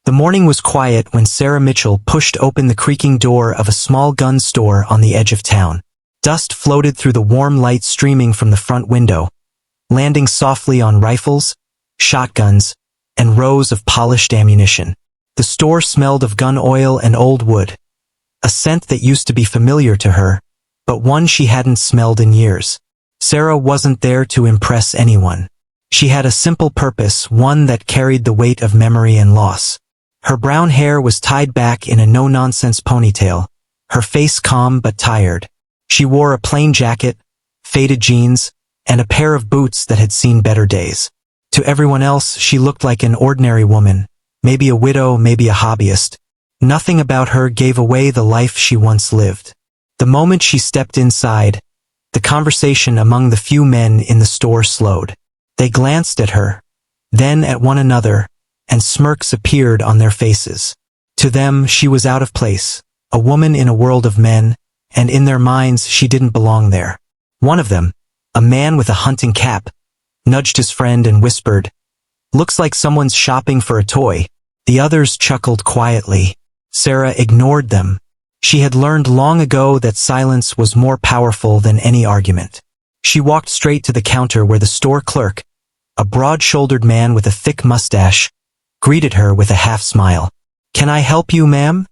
The morning was quiet when Sarah Mitchell pushed open the creaking door of a small gun store on the edge of town. Dust floated through the warm light streaming from the front window, landing softly on rifles, shotguns, and rows of polished ammunition. The store smelled of gun oil and old wood, a scent that used to be familiar to her, but one she hadn't smelled in years. Sarah wasn't there to impress anyone. She had a simple purpose, one that carried the weight of memory and loss. Her brown hair was tied back in a no-nonsense ponytail, her face calm but tired. She wore a plain jacket, faded jeans, and a pair of boots that had seen better days. To everyone else, she looked like an ordinary woman, maybe a widow, maybe a hobbyist. Nothing about her gave away the life she once lived. The moment she stepped inside, the conversation among the few men in the store slowed. They glanced at her, then at one another, and smirks appeared on their faces. To them, she was out of place, a woman in a world of men, and in their minds she didn't belong there. One of them, a man with a hunting cap, nudged his friend and whispered, "Looks like someone's shopping for a toy." The others chuckled quietly. Sarah ignored them. She had learned long ago that silence was more powerful than any argument. She walked straight to the counter where the store clerk, a broad-shouldered man with a thick mustache, greeted her with a half-smile. "Can I help you, ma'am?"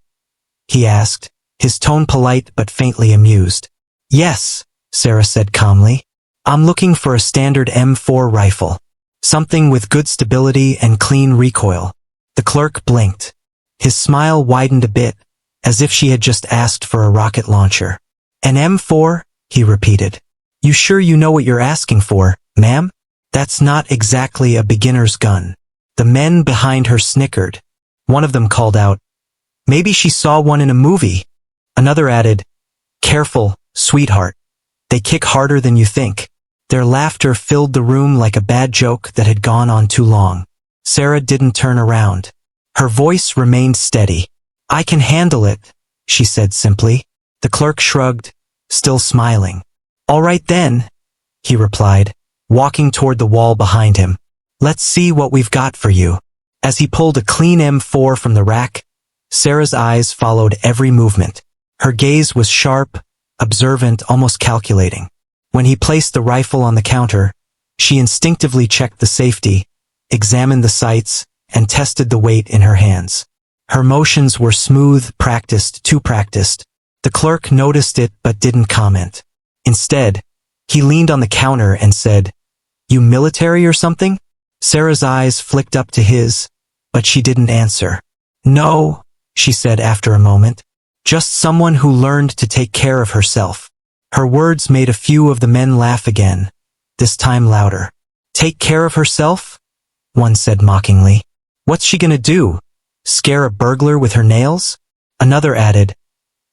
he asked, his tone polite but faintly amused. "Yes," Sarah said calmly. "I'm looking for a standard M4 rifle. Something with good stability and clean recoil." The clerk blinked. His smile widened a bit, as if she had just asked for a rocket launcher. "An M4?" he repeated. "You sure you know what you're asking for, ma'am? That's not exactly a beginner's gun." The men behind her snickered. One of them called out, "Maybe she saw one in a movie." Another added, "Careful, sweetheart. They kick harder than you think." Their laughter filled the room like a bad joke that had gone on too long. Sarah didn't turn around. Her voice remained steady. "I can handle it," she said simply. The clerk shrugged, still smiling. "All right then," he replied, walking toward the wall behind him. "Let's see what we've got for you." As he pulled a clean M4 from the rack, Sarah's eyes followed every movement. Her gaze was sharp, observant, almost calculating. When he placed the rifle on the counter, she instinctively checked the safety, examined the sights, and tested the weight in her hands. Her motions were smooth, practiced, too practiced. The clerk noticed it but didn't comment. Instead, he leaned on the counter and said, "You military or something?" Sarah's eyes flicked up to his, but she didn't answer. "No," she said after a moment. "Just someone who learned to take care of herself." Her words made a few of the men laugh again, this time louder. "Take care of herself?" one said mockingly. "What's she gonna do? Scare a burglar with her nails?" Another added,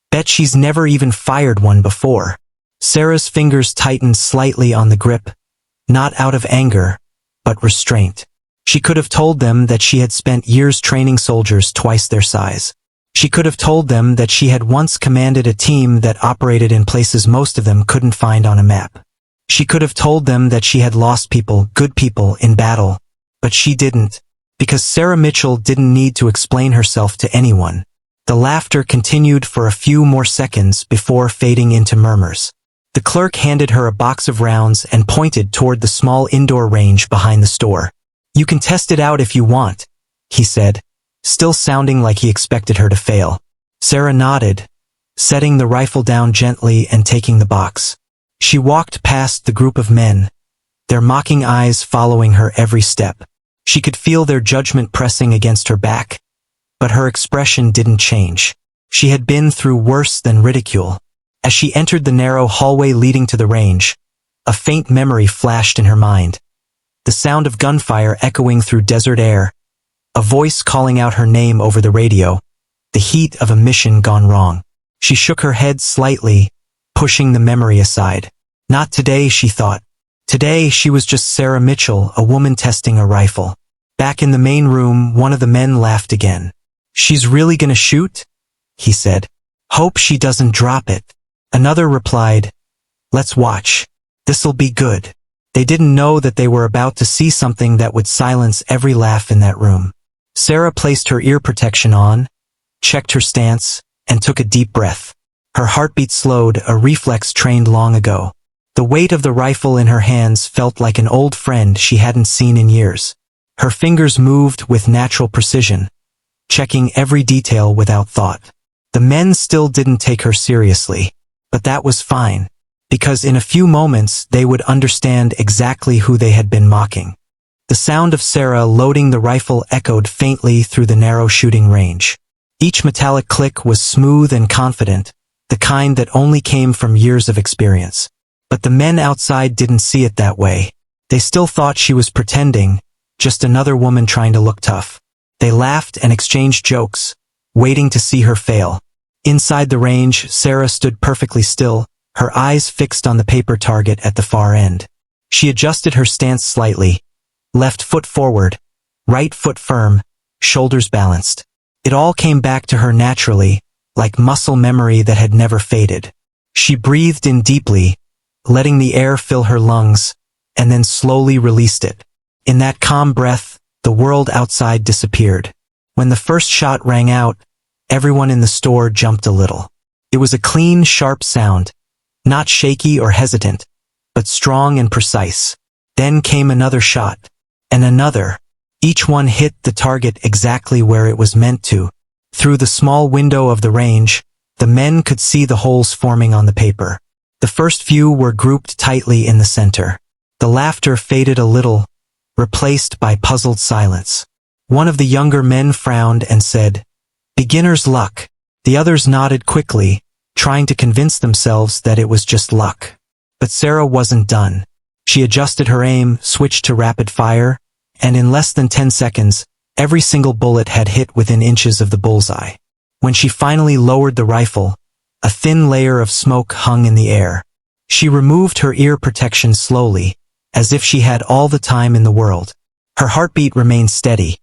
"Bet she's never even fired one before." Sarah's fingers tightened slightly on the grip, not out of anger, but restraint. She could have told them that she had spent years training soldiers twice their size. She could have told them that she had once commanded a team that operated in places most of them couldn't find on a map. She could have told them that she had lost people, good people, in battle. But she didn't, because Sarah Mitchell didn't need to explain herself to anyone. The laughter continued for a few more seconds before fading into murmurs. The clerk handed her a box of rounds and pointed toward the small indoor range behind the store. "You can test it out if you want," he said, still sounding like he expected her to fail. Sarah nodded, setting the rifle down gently and taking the box. She walked past the group of men, their mocking eyes following her every step. She could feel their judgment pressing against her back, but her expression didn't change. She had been through worse than ridicule. As she entered the narrow hallway leading to the range, a faint memory flashed in her mind. The sound of gunfire echoing through desert air, a voice calling out her name over the radio, the heat of a mission gone wrong. She shook her head slightly, pushing the memory aside. Not today, she thought. Today she was just Sarah Mitchell, a woman testing a rifle. Back in the main room, one of the men laughed again. "She's really gonna shoot?" he said. "Hope she doesn't drop it." Another replied, "Let's watch. This'll be good." They didn't know that they were about to see something that would silence every laugh in that room. Sarah placed her ear protection on, checked her stance, and took a deep breath. Her heartbeat slowed, a reflex trained long ago. The weight of the rifle in her hands felt like an old friend she hadn't seen in years. Her fingers moved with natural precision, checking every detail without thought. The men still didn't take her seriously, but that was fine, because in a few moments they would understand exactly who they had been mocking. The sound of Sarah loading the rifle echoed faintly through the narrow shooting range. Each metallic click was smooth and confident, the kind that only came from years of experience. But the men outside didn't see it that way. They still thought she was pretending, just another woman trying to look tough. They laughed and exchanged jokes, waiting to see her fail. Inside the range, Sarah stood perfectly still, her eyes fixed on the paper target at the far end. She adjusted her stance slightly, left foot forward, right foot firm, shoulders balanced. It all came back to her naturally, like muscle memory that had never faded. She breathed in deeply, letting the air fill her lungs, and then slowly released it. In that calm breath, the world outside disappeared. When the first shot rang out, everyone in the store jumped a little. It was a clean, sharp sound, not shaky or hesitant, but strong and precise. Then came another shot, and another. Each one hit the target exactly where it was meant to. Through the small window of the range, the men could see the holes forming on the paper. The first few were grouped tightly in the center. The laughter faded a little, replaced by puzzled silence. One of the younger men frowned and said, "Beginner's luck." The others nodded quickly, trying to convince themselves that it was just luck. But Sarah wasn't done. She adjusted her aim, switched to rapid fire, and in less than 10 seconds, every single bullet had hit within inches of the bullseye. When she finally lowered the rifle, a thin layer of smoke hung in the air. She removed her ear protection slowly, as if she had all the time in the world. Her heartbeat remained steady.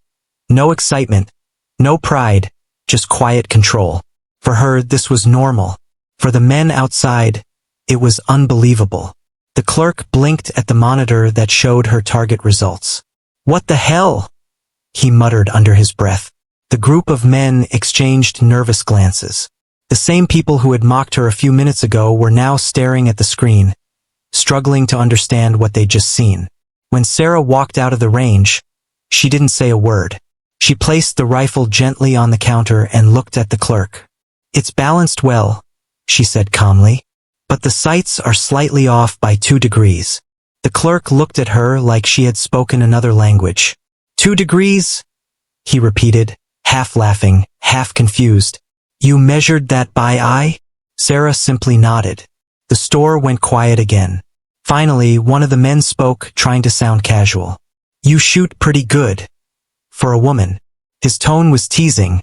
No excitement, no pride, just quiet control. For her, this was normal. For the men outside, it was unbelievable. The clerk blinked at the monitor that showed her target results. "What the hell?" he muttered under his breath. The group of men exchanged nervous glances. The same people who had mocked her a few minutes ago were now staring at the screen, struggling to understand what they'd just seen. When Sarah walked out of the range, she didn't say a word. She placed the rifle gently on the counter and looked at the clerk. "It's balanced well," she said calmly, "but the sights are slightly off by 2 degrees. The clerk looked at her like she had spoken another language. 2 degrees? He repeated, half laughing, half confused. "You measured that by eye?" Sarah simply nodded. The store went quiet again. Finally, one of the men spoke, trying to sound casual. "You shoot pretty good. For a woman." His tone was teasing,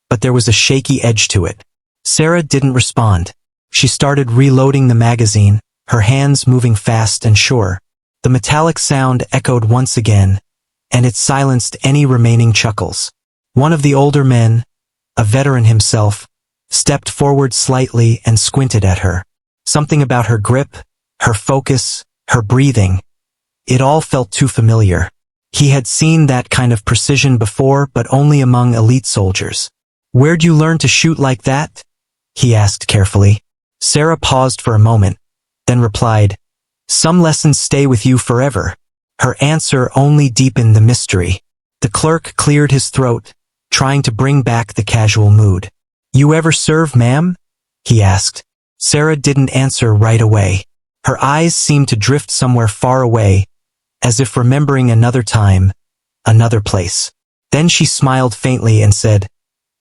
but there was a shaky edge to it. Sarah didn't respond. She started reloading the magazine, her hands moving fast and sure. The metallic sound echoed once again, and it silenced any remaining chuckles. One of the older men, a veteran himself, stepped forward slightly and squinted at her. Something about her grip, her focus, her breathing. It all felt too familiar. He had seen that kind of precision before, but only among elite soldiers. "Where'd you learn to shoot like that?" he asked carefully. Sarah paused for a moment, then replied, "Some lessons stay with you forever." Her answer only deepened the mystery. The clerk cleared his throat, trying to bring back the casual mood. "You ever serve, ma'am?" he asked. Sarah didn't answer right away. Her eyes seemed to drift somewhere far away, as if remembering another time, another place. Then she smiled faintly and said,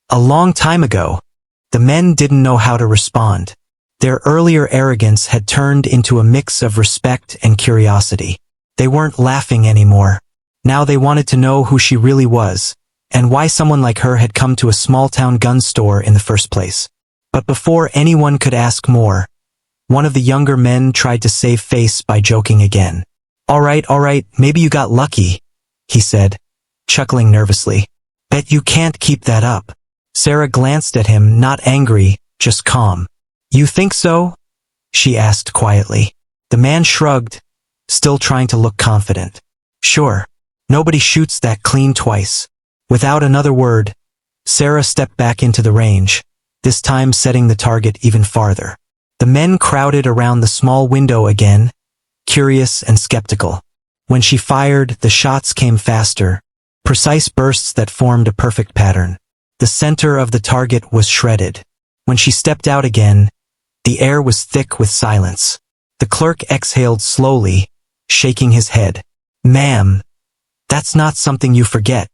"A long time ago." The men didn't know how to respond. Their earlier arrogance had turned into a mix of respect and curiosity. They weren't laughing anymore. Now they wanted to know who she really was, and why someone like her had come to a small-town gun store in the first place. But before anyone could ask more, one of the younger men tried to save face by joking again. All right, maybe you got lucky," he said, chuckling nervously. "Bet you can't keep that up." Sarah glanced at him, not angry, just calm. "You think so?" she asked quietly. The man shrugged, still trying to look confident. "Sure. Nobody shoots that clean twice." Without another word, Sarah stepped back into the range, this time setting the target even farther. The men crowded around the small window again, curious and skeptical. When she fired, the shots came faster, precise bursts that formed a perfect pattern. The center of the target was shredded. When she stepped out again, the air was thick with silence. The clerk exhaled slowly, shaking his head. "Ma'am, that's not something you forget."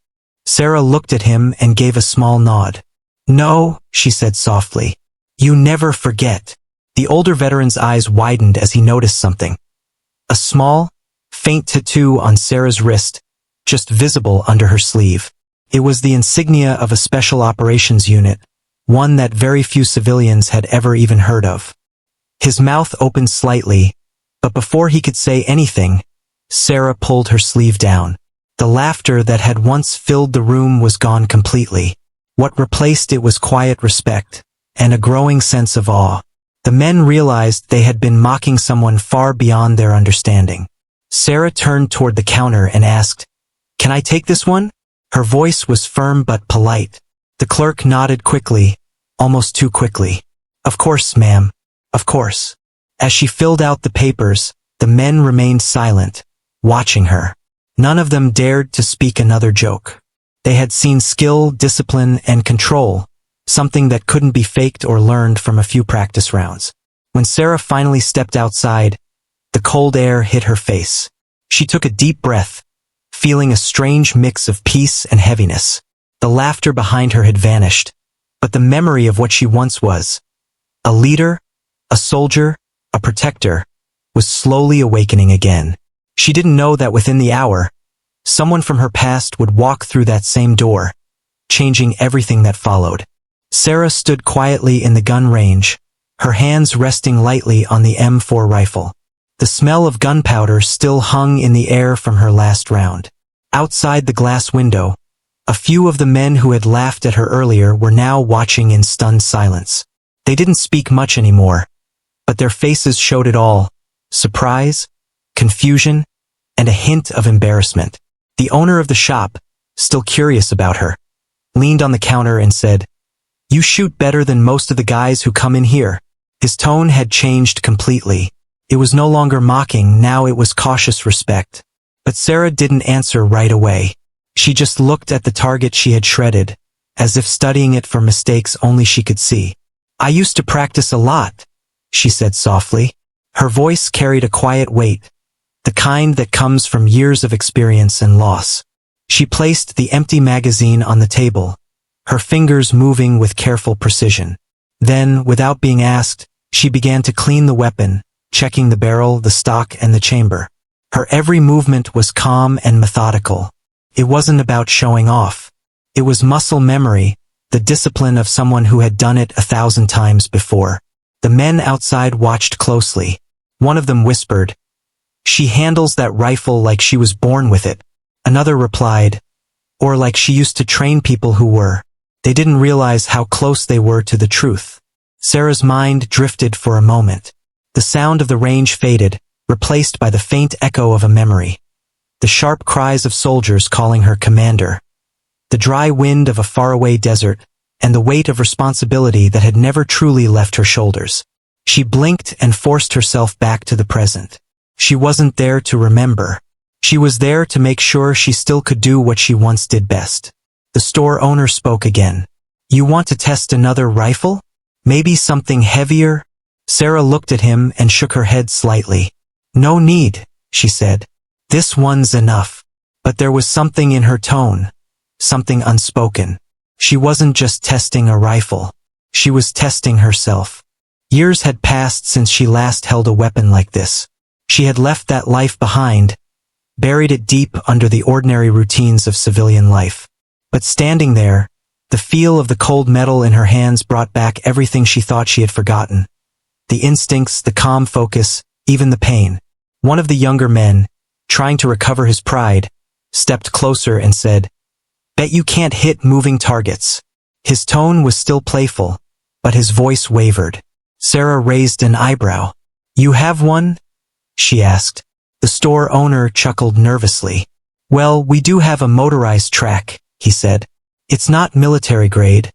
Sarah looked at him and gave a small nod. "No," she said softly. "You never forget." The older veteran's eyes widened as he noticed something. A small, faint tattoo on Sarah's wrist, just visible under her sleeve. It was the insignia of a special operations unit, one that very few civilians had ever even heard of. His mouth opened slightly, but before he could say anything, Sarah pulled her sleeve down. The laughter that had once filled the room was gone completely. What replaced it was quiet respect, and a growing sense of awe. The men realized they had been mocking someone far beyond their understanding. Sarah turned toward the counter and asked, "Can I take this one?" Her voice was firm but polite. The clerk nodded quickly, almost too quickly. "Of course, ma'am. Of course." As she filled out the papers, the men remained silent, watching her. None of them dared to speak another joke. They had seen skill, discipline, and control, something that couldn't be faked or learned from a few practice rounds. When Sarah finally stepped outside, the cold air hit her face. She took a deep breath, feeling a strange mix of peace and heaviness. The laughter behind her had vanished, but the memory of what she once was, a leader, a soldier, a protector, was slowly awakening again. She didn't know that within the hour, someone from her past would walk through that same door, changing everything that followed. Sarah stood quietly in the gun range, her hands resting lightly on the M4 rifle. The smell of gunpowder still hung in the air from her last round. Outside the glass window, a few of the men who had laughed at her earlier were now watching in stunned silence. They didn't speak much anymore, but their faces showed it all: surprise, confusion, and a hint of embarrassment. The owner of the shop, still curious about her, leaned on the counter and said, "You shoot better than most of the guys who come in here." His tone had changed completely. It was no longer mocking, now it was cautious respect. But Sarah didn't answer right away. She just looked at the target she had shredded, as if studying it for mistakes only she could see. "I used to practice a lot," she said softly. Her voice carried a quiet weight, the kind that comes from years of experience and loss. She placed the empty magazine on the table, her fingers moving with careful precision. Then, without being asked, she began to clean the weapon, checking the barrel, the stock, and the chamber. Her every movement was calm and methodical. It wasn't about showing off. It was muscle memory, the discipline of someone who had done it 1,000 times before. The men outside watched closely. One of them whispered, "She handles that rifle like she was born with it." Another replied, "Or like she used to train people who were." They didn't realize how close they were to the truth. Sarah's mind drifted for a moment. The sound of the range faded, replaced by the faint echo of a memory. The sharp cries of soldiers calling her commander. The dry wind of a faraway desert, and the weight of responsibility that had never truly left her shoulders. She blinked and forced herself back to the present. She wasn't there to remember. She was there to make sure she still could do what she once did best. The store owner spoke again. "You want to test another rifle? Maybe something heavier?" Sarah looked at him and shook her head slightly. "No need," she said. "This one's enough." But there was something in her tone, something unspoken. She wasn't just testing a rifle. She was testing herself. Years had passed since she last held a weapon like this. She had left that life behind, buried it deep under the ordinary routines of civilian life. But standing there, the feel of the cold metal in her hands brought back everything she thought she had forgotten. The instincts, the calm focus, even the pain. One of the younger men, trying to recover his pride, stepped closer and said, "Bet you can't hit moving targets." His tone was still playful, but his voice wavered. Sarah raised an eyebrow. "You have one?" she asked. The store owner chuckled nervously. "Well, we do have a motorized track," he said. It's not military grade,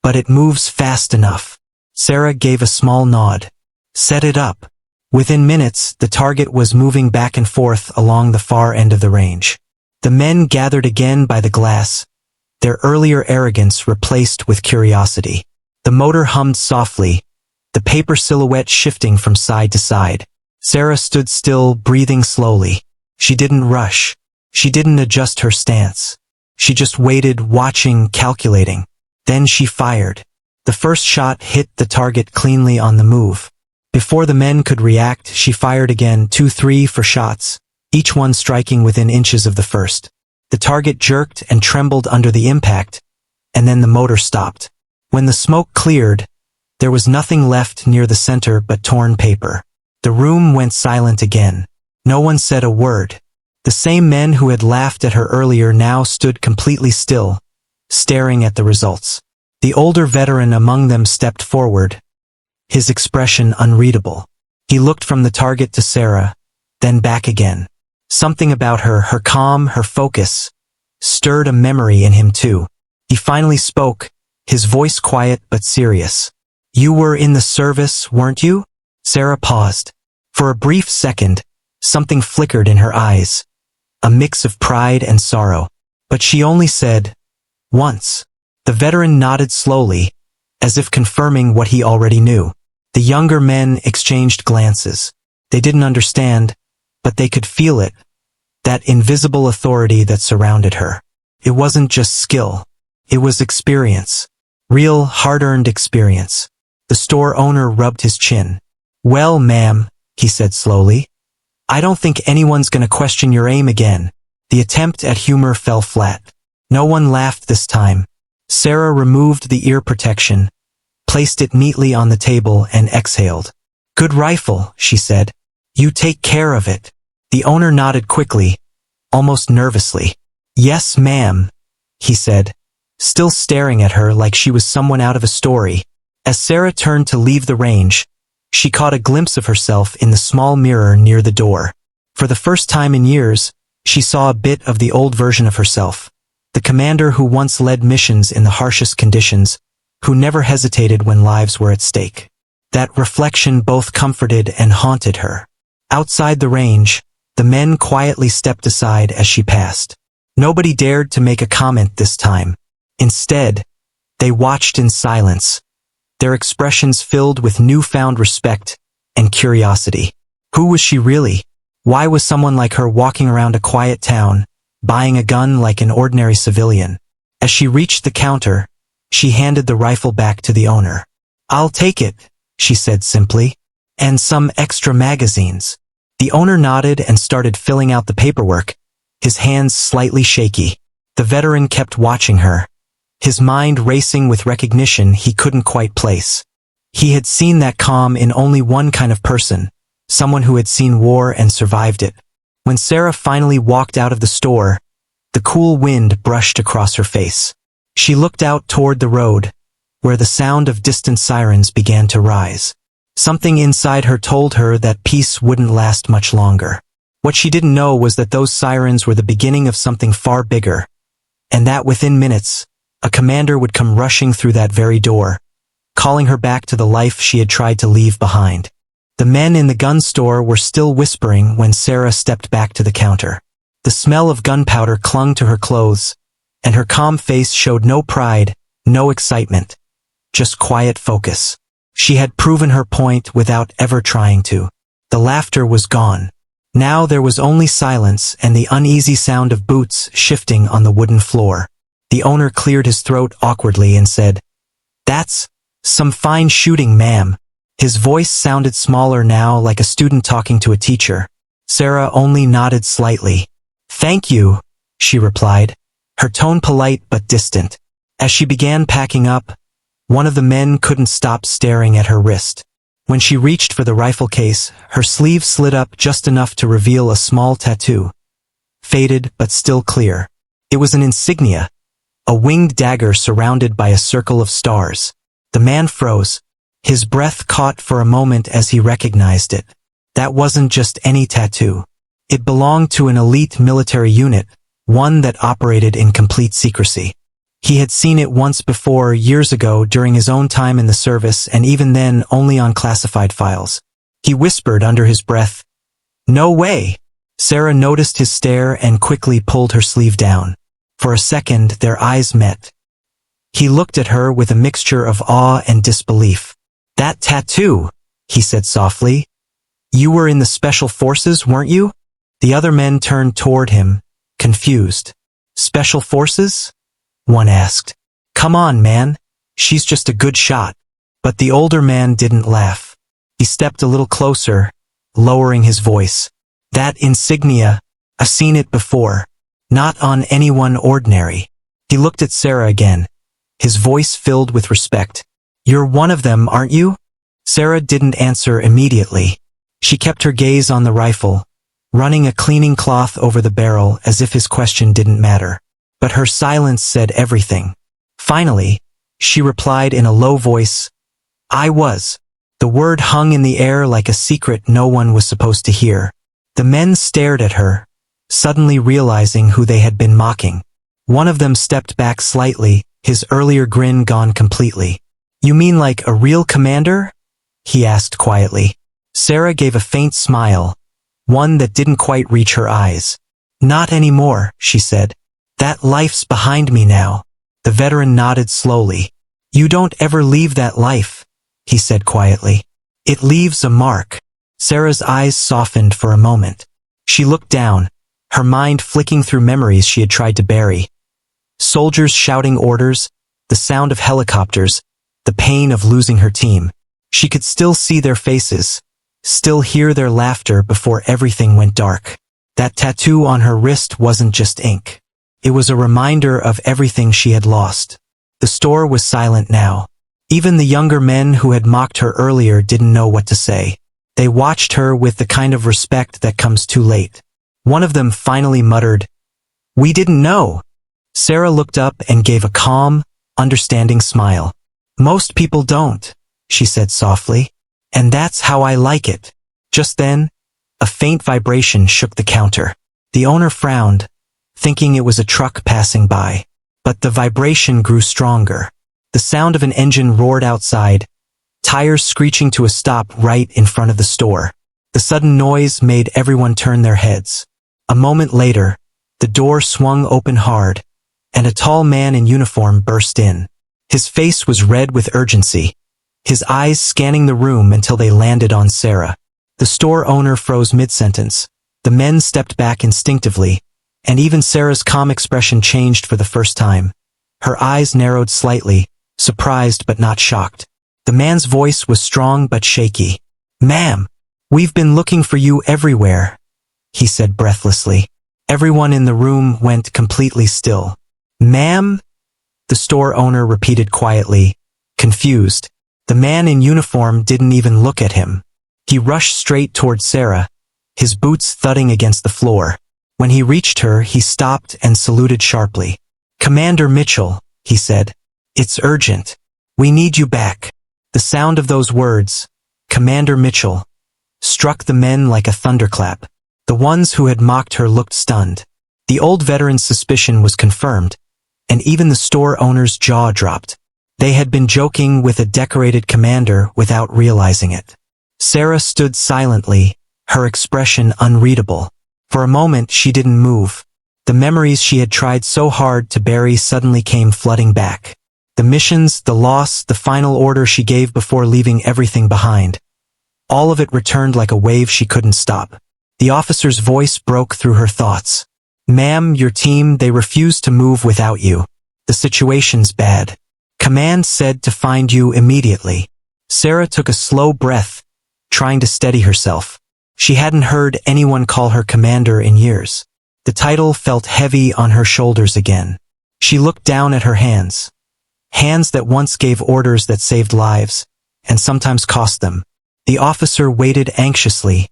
but it moves fast enough. Sarah gave a small nod. Set it up. Within minutes, the target was moving back and forth along the far end of the range. The men gathered again by the glass, their earlier arrogance replaced with curiosity. The motor hummed softly, the paper silhouette shifting from side to side. Sarah stood still, breathing slowly. She didn't rush. She didn't adjust her stance. She just waited, watching, calculating. Then she fired. The first shot hit the target cleanly on the move. Before the men could react, she fired again, 2-3 for shots, each one striking within inches of the first. The target jerked and trembled under the impact, and then the motor stopped. When the smoke cleared, there was nothing left near the center but torn paper. The room went silent again. No one said a word. The same men who had laughed at her earlier now stood completely still, staring at the results. The older veteran among them stepped forward, his expression unreadable. He looked from the target to Sarah, then back again. Something about her calm, her focus, stirred a memory in him too. He finally spoke, his voice quiet but serious. You were in the service, weren't you? Sarah paused. For a brief second, something flickered in her eyes, a mix of pride and sorrow. But she only said, once. The veteran nodded slowly, as if confirming what he already knew. The younger men exchanged glances. They didn't understand, but they could feel it, that invisible authority that surrounded her. It wasn't just skill. It was experience. Real, hard-earned experience. The store owner rubbed his chin. Well, ma'am, he said slowly, I don't think anyone's gonna question your aim again. The attempt at humor fell flat. No one laughed this time. Sarah removed the ear protection, placed it neatly on the table and exhaled. Good rifle, she said. You take care of it. The owner nodded quickly, almost nervously. Yes, ma'am, he said, still staring at her like she was someone out of a story. As Sarah turned to leave the range, she caught a glimpse of herself in the small mirror near the door. For the first time in years, she saw a bit of the old version of herself. The commander who once led missions in the harshest conditions, who never hesitated when lives were at stake. That reflection both comforted and haunted her. Outside the range, the men quietly stepped aside as she passed. Nobody dared to make a comment this time. Instead, they watched in silence, their expressions filled with newfound respect and curiosity. Who was she really? Why was someone like her walking around a quiet town, buying a gun like an ordinary civilian? As she reached the counter, she handed the rifle back to the owner. I'll take it, she said simply. And some extra magazines. The owner nodded and started filling out the paperwork, his hands slightly shaky. The veteran kept watching her, his mind racing with recognition he couldn't quite place. He had seen that calm in only one kind of person, someone who had seen war and survived it. When Sarah finally walked out of the store, the cool wind brushed across her face. She looked out toward the road, where the sound of distant sirens began to rise. Something inside her told her that peace wouldn't last much longer. What she didn't know was that those sirens were the beginning of something far bigger, and that within minutes, a commander would come rushing through that very door, calling her back to the life she had tried to leave behind. The men in the gun store were still whispering when Sarah stepped back to the counter. The smell of gunpowder clung to her clothes, and her calm face showed no pride, no excitement, just quiet focus. She had proven her point without ever trying to. The laughter was gone. Now there was only silence and the uneasy sound of boots shifting on the wooden floor. The owner cleared his throat awkwardly and said, That's some fine shooting, ma'am. His voice sounded smaller now, like a student talking to a teacher. Sarah only nodded slightly. Thank you, she replied, her tone polite but distant. As she began packing up, one of the men couldn't stop staring at her wrist. When she reached for the rifle case, her sleeve slid up just enough to reveal a small tattoo. Faded but still clear. It was an insignia, a winged dagger surrounded by a circle of stars. The man froze. His breath caught for a moment as he recognized it. That wasn't just any tattoo. It belonged to an elite military unit, one that operated in complete secrecy. He had seen it once before, years ago, during his own time in the service, and even then only on classified files. He whispered under his breath, "No way!" Sarah noticed his stare and quickly pulled her sleeve down. For a second, their eyes met. He looked at her with a mixture of awe and disbelief. "That tattoo," he said softly. "You were in the special forces, weren't you?" The other men turned toward him, confused. "Special forces?" one asked. "Come on, man. She's just a good shot." But the older man didn't laugh. He stepped a little closer, lowering his voice. "That insignia, I've seen it before. Not on anyone ordinary." He looked at Sarah again, his voice filled with respect. "You're one of them, aren't you?" Sarah didn't answer immediately. She kept her gaze on the rifle, running a cleaning cloth over the barrel as if his question didn't matter. But her silence said everything. Finally, she replied in a low voice, "I was." The word hung in the air like a secret no one was supposed to hear. The men stared at her, suddenly realizing who they had been mocking. One of them stepped back slightly, his earlier grin gone completely. "You mean like a real commander?" he asked quietly. Sarah gave a faint smile, one that didn't quite reach her eyes. "Not anymore," she said. "That life's behind me now." The veteran nodded slowly. "You don't ever leave that life," he said quietly. "It leaves a mark." Sarah's eyes softened for a moment. She looked down, her mind flicking through memories she had tried to bury. Soldiers shouting orders, the sound of helicopters, the pain of losing her team. She could still see their faces, still hear their laughter before everything went dark. That tattoo on her wrist wasn't just ink. It was a reminder of everything she had lost. The store was silent now. Even the younger men who had mocked her earlier didn't know what to say. They watched her with the kind of respect that comes too late. One of them finally muttered, "We didn't know." Sarah looked up and gave a calm, understanding smile. "Most people don't," she said softly. "And that's how I like it." Just then, a faint vibration shook the counter. The owner frowned, thinking it was a truck passing by. But the vibration grew stronger. The sound of an engine roared outside, tires screeching to a stop right in front of the store. The sudden noise made everyone turn their heads. A moment later, the door swung open hard, and a tall man in uniform burst in. His face was red with urgency, his eyes scanning the room until they landed on Sarah. The store owner froze mid-sentence. The men stepped back instinctively, and even Sarah's calm expression changed for the first time. Her eyes narrowed slightly, surprised but not shocked. The man's voice was strong but shaky. "Ma'am, we've been looking for you everywhere," he said breathlessly. Everyone in the room went completely still. "Ma'am?" the store owner repeated quietly, confused. The man in uniform didn't even look at him. He rushed straight toward Sarah, his boots thudding against the floor. When he reached her, he stopped and saluted sharply. "Commander Mitchell," he said. "It's urgent. We need you back." The sound of those words, "Commander Mitchell," struck the men like a thunderclap. The ones who had mocked her looked stunned. The old veteran's suspicion was confirmed, and even the store owner's jaw dropped. They had been joking with a decorated commander without realizing it. Sarah stood silently, her expression unreadable. For a moment she didn't move. The memories she had tried so hard to bury suddenly came flooding back. The missions, the loss, the final order she gave before leaving everything behind. All of it returned like a wave she couldn't stop. The officer's voice broke through her thoughts. "Ma'am, your team, they refuse to move without you. The situation's bad. Command said to find you immediately." Sarah took a slow breath, trying to steady herself. She hadn't heard anyone call her commander in years. The title felt heavy on her shoulders again. She looked down at her hands. Hands that once gave orders that saved lives, and sometimes cost them. The officer waited anxiously,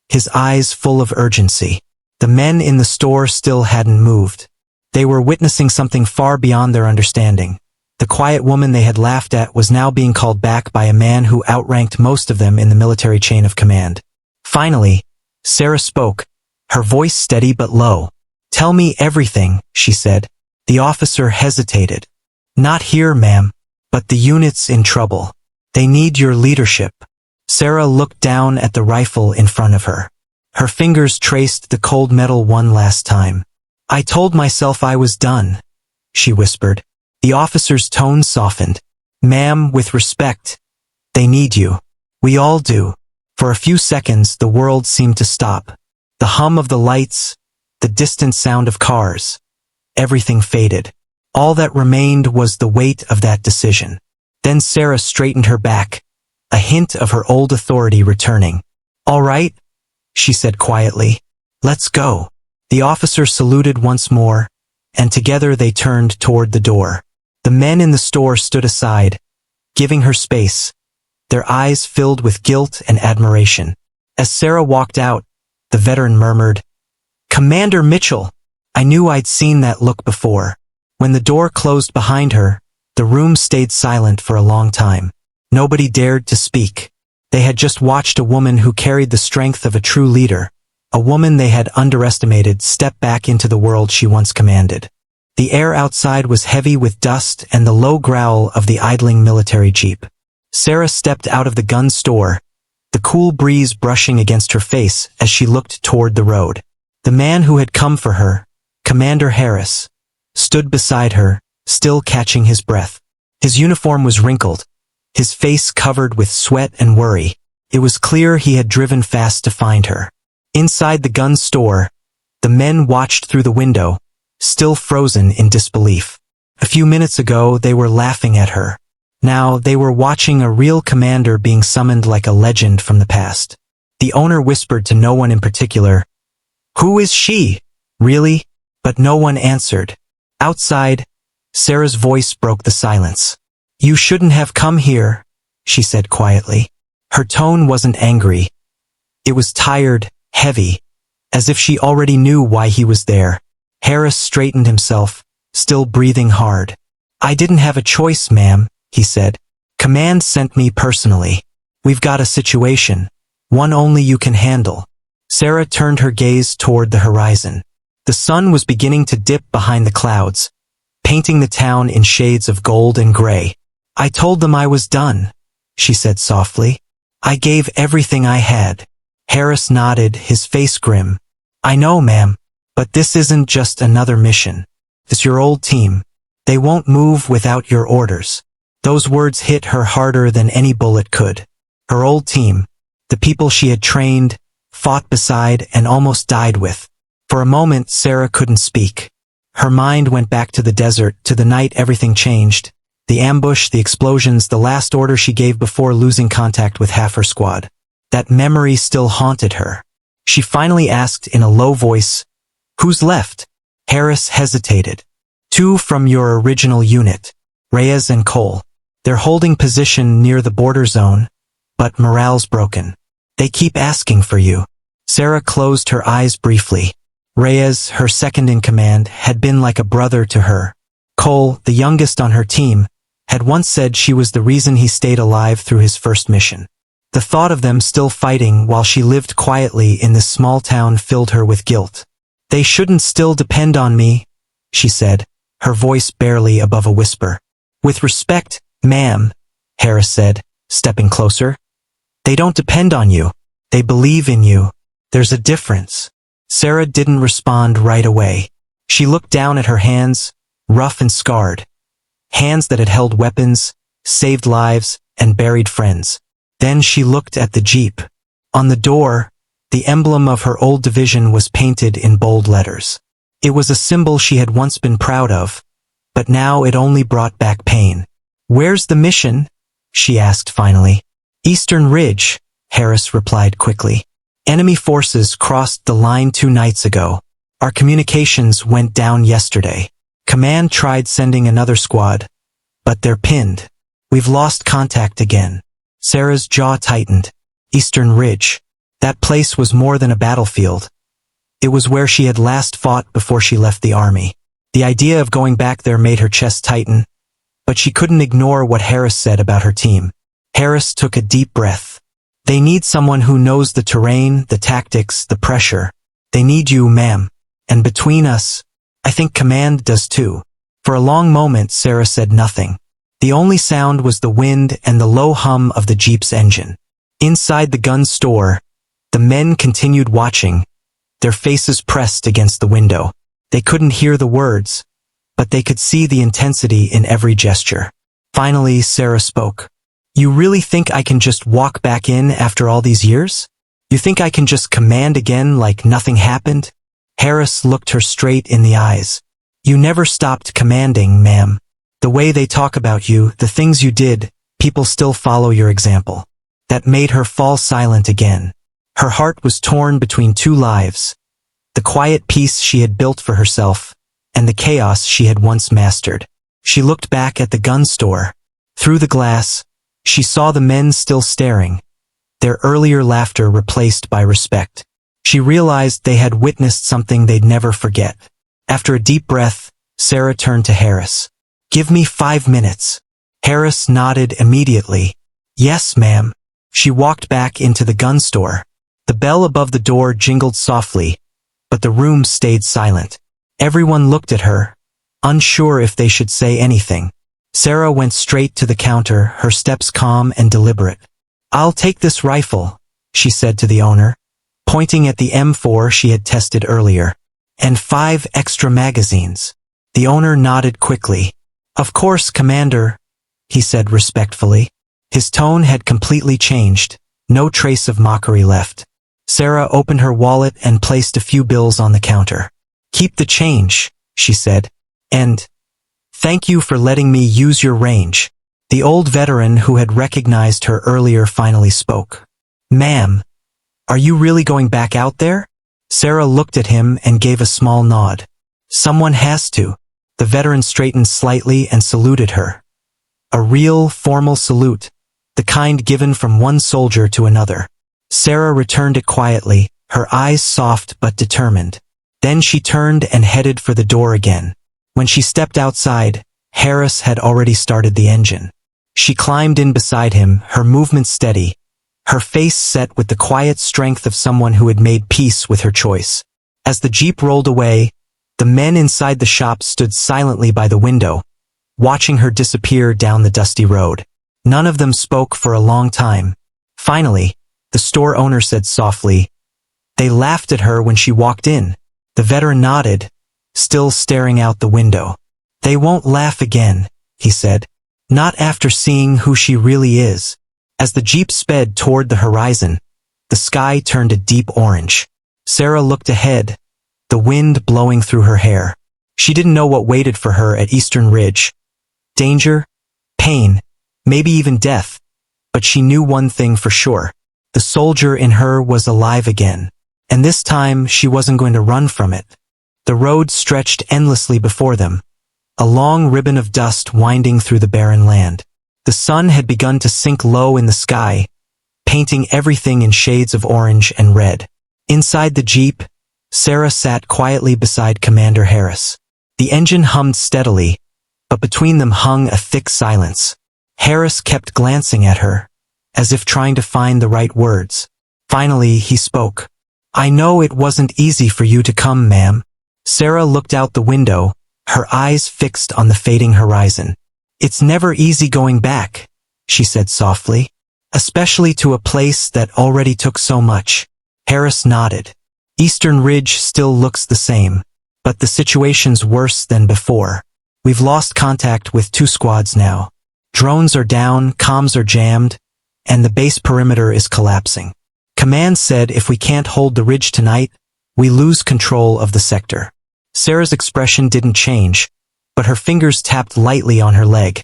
his eyes full of urgency. The men in the store still hadn't moved. They were witnessing something far beyond their understanding. The quiet woman they had laughed at was now being called back by a man who outranked most of them in the military chain of command. Finally, Sarah spoke, her voice steady but low. Tell me everything, she said. The officer hesitated. Not here, ma'am. But the unit's in trouble. They need your leadership. Sarah looked down at the rifle in front of her. Her fingers traced the cold metal one last time. I told myself I was done, she whispered. The officer's tone softened. Ma'am, with respect. They need you. We all do. For a few seconds, the world seemed to stop. The hum of the lights, the distant sound of cars. Everything faded. All that remained was the weight of that decision. Then Sarah straightened her back, a hint of her old authority returning. All right, she said quietly. Let's go. The officer saluted once more, and together they turned toward the door. The men in the store stood aside, giving her space, their eyes filled with guilt and admiration. As Sarah walked out, the veteran murmured, Commander Mitchell! I knew I'd seen that look before. When the door closed behind her, the room stayed silent for a long time. Nobody dared to speak. They had just watched a woman who carried the strength of a true leader, a woman they had underestimated step back into the world she once commanded. The air outside was heavy with dust and the low growl of the idling military jeep. Sarah stepped out of the gun store, the cool breeze brushing against her face as she looked toward the road. The man who had come for her, Commander Harris, stood beside her, still catching his breath. His uniform was wrinkled, his face covered with sweat and worry. It was clear he had driven fast to find her. Inside the gun store, the men watched through the window, still frozen in disbelief. A few minutes ago, they were laughing at her. Now, they were watching a real commander being summoned like a legend from the past. The owner whispered to no one in particular, Who is she? Really? But no one answered. Outside, Sarah's voice broke the silence. You shouldn't have come here, she said quietly. Her tone wasn't angry. It was tired, heavy, as if she already knew why he was there. Harris straightened himself, still breathing hard. I didn't have a choice, ma'am, he said. Command sent me personally. We've got a situation, one only you can handle. Sarah turned her gaze toward the horizon. The sun was beginning to dip behind the clouds, painting the town in shades of gold and gray. I told them I was done, she said softly. I gave everything I had. Harris nodded, his face grim. I know, ma'am, but this isn't just another mission. It's your old team. They won't move without your orders. Those words hit her harder than any bullet could. Her old team, the people she had trained, fought beside, and almost died with. For a moment, Sarah couldn't speak. Her mind went back to the desert, to the night everything changed. The ambush, the explosions, the last order she gave before losing contact with half her squad. That memory still haunted her. She finally asked in a low voice, Who's left? Harris hesitated. 2 from your original unit, Reyes and Cole. They're holding position near the border zone, but morale's broken. They keep asking for you. Sarah closed her eyes briefly. Reyes, her second in command, had been like a brother to her. Cole, the youngest on her team, had once said she was the reason he stayed alive through his first mission. The thought of them still fighting while she lived quietly in this small town filled her with guilt. They shouldn't still depend on me, she said, her voice barely above a whisper. With respect, ma'am, Harris said, stepping closer. They don't depend on you. They believe in you. There's a difference. Sarah didn't respond right away. She looked down at her hands, rough and scarred. Hands that had held weapons, saved lives, and buried friends. Then she looked at the jeep. On the door, the emblem of her old division was painted in bold letters. It was a symbol she had once been proud of, but now it only brought back pain. Where's the mission? She asked finally. Eastern Ridge, Harris replied quickly. Enemy forces crossed the line 2 nights ago. Our communications went down yesterday. Command tried sending another squad, but they're pinned. We've lost contact again. Sarah's jaw tightened. Eastern Ridge. That place was more than a battlefield. It was where she had last fought before she left the army. The idea of going back there made her chest tighten, but she couldn't ignore what Harris said about her team. Harris took a deep breath. They need someone who knows the terrain, the tactics, the pressure. They need you, ma'am. And between us, I think command does too. For a long moment, Sarah said nothing. The only sound was the wind and the low hum of the Jeep's engine. Inside the gun store, the men continued watching, their faces pressed against the window. They couldn't hear the words, but they could see the intensity in every gesture. Finally, Sarah spoke. You really think I can just walk back in after all these years? You think I can just command again like nothing happened? Harris looked her straight in the eyes. You never stopped commanding, ma'am. The way they talk about you, the things you did, people still follow your example. That made her fall silent again. Her heart was torn between two lives. The quiet peace she had built for herself, and the chaos she had once mastered. She looked back at the gun store. Through the glass, she saw the men still staring, their earlier laughter replaced by respect. She realized they had witnessed something they'd never forget. After a deep breath, Sarah turned to Harris. Give me 5 minutes. Harris nodded immediately. Yes, ma'am. She walked back into the gun store. The bell above the door jingled softly, but the room stayed silent. Everyone looked at her, unsure if they should say anything. Sarah went straight to the counter, her steps calm and deliberate. I'll take this rifle, she said to the owner, pointing at the M4 she had tested earlier. And 5 extra magazines. The owner nodded quickly. Of course, Commander, he said respectfully. His tone had completely changed, no trace of mockery left. Sarah opened her wallet and placed a few bills on the counter. Keep the change, she said. And thank you for letting me use your range. The old veteran who had recognized her earlier finally spoke. Ma'am, are you really going back out there? Sarah looked at him and gave a small nod. Someone has to. The veteran straightened slightly and saluted her. A real, formal salute, the kind given from one soldier to another. Sarah returned it quietly, her eyes soft but determined. Then she turned and headed for the door again. When she stepped outside, Harris had already started the engine. She climbed in beside him, her movement steady, her face set with the quiet strength of someone who had made peace with her choice. As the Jeep rolled away, the men inside the shop stood silently by the window, watching her disappear down the dusty road. None of them spoke for a long time. Finally, the store owner said softly, They laughed at her when she walked in. The veteran nodded, still staring out the window. They won't laugh again, he said. Not after seeing who she really is. As the Jeep sped toward the horizon, the sky turned a deep orange. Sarah looked ahead, the wind blowing through her hair. She didn't know what waited for her at Eastern Ridge. Danger, pain, maybe even death. But she knew one thing for sure. The soldier in her was alive again. And this time she wasn't going to run from it. The road stretched endlessly before them, a long ribbon of dust winding through the barren land. The sun had begun to sink low in the sky, painting everything in shades of orange and red. Inside the Jeep, Sarah sat quietly beside Commander Harris. The engine hummed steadily, but between them hung a thick silence. Harris kept glancing at her, as if trying to find the right words. Finally, he spoke. I know it wasn't easy for you to come, ma'am. Sarah looked out the window, her eyes fixed on the fading horizon. It's never easy going back, she said softly, especially to a place that already took so much. Harris nodded. Eastern Ridge still looks the same, but the situation's worse than before. We've lost contact with 2 squads now. Drones are down, comms are jammed, and the base perimeter is collapsing. Command said if we can't hold the ridge tonight, we lose control of the sector. Sarah's expression didn't change, but her fingers tapped lightly on her leg,